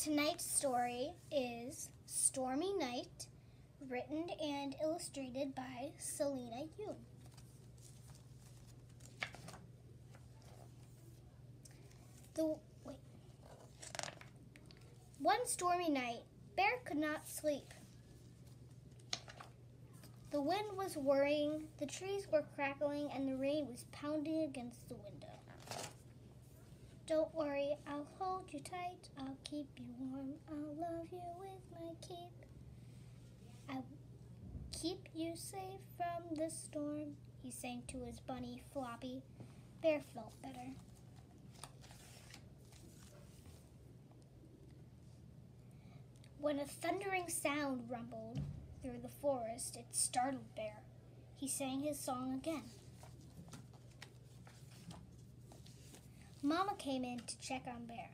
Tonight's story is Stormy Night, written and illustrated by Salina, Yoon. One stormy night, Bear could not sleep. The wind was whirring, the trees were crackling, and the rain was pounding against the window. Don't worry, I'll hold you tight, I'll keep you warm, I'll love you with my cape. I'll keep you safe from the storm, he sang to his bunny Floppy. Bear felt better. When a thundering sound rumbled through the forest, it startled Bear. He sang his song again. Mama came in to check on Bear.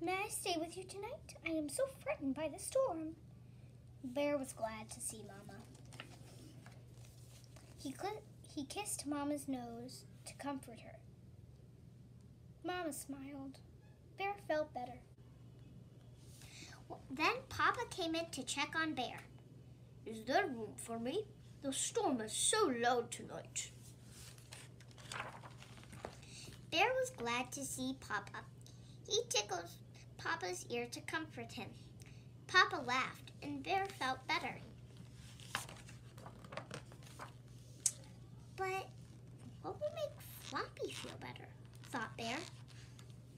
May I stay with you tonight? I am so frightened by the storm. Bear was glad to see Mama. He kissed Mama's nose to comfort her. Mama smiled. Bear felt better. Then Papa came in to check on Bear. Is there room for me? The storm is so loud tonight. Bear was glad to see Papa. He tickled Papa's ear to comfort him. Papa laughed, and Bear felt better. But what would make Floppy feel better? Thought Bear.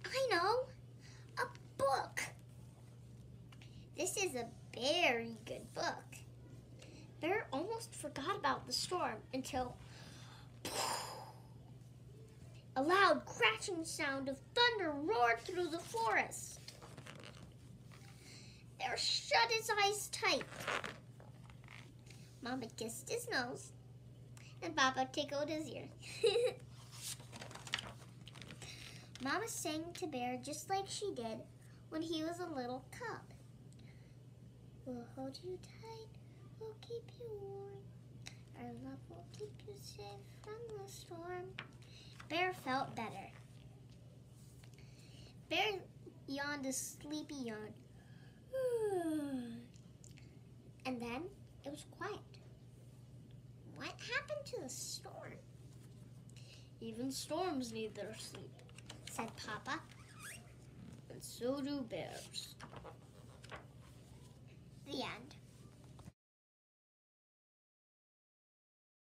I know! A book! This is a very good book. Bear almost forgot about the storm until a loud crashing sound of thunder roared through the forest. Bear shut his eyes tight. Mama kissed his nose, and Papa tickled his ear. Mama sang to Bear just like she did when he was a little cub. We'll hold you tight, we'll keep you warm. Our love will keep you safe from the storm. Bear felt better. Bear yawned a sleepy yawn. And then it was quiet. What happened to the storm? Even storms need their sleep, said Papa. And so do bears. The end.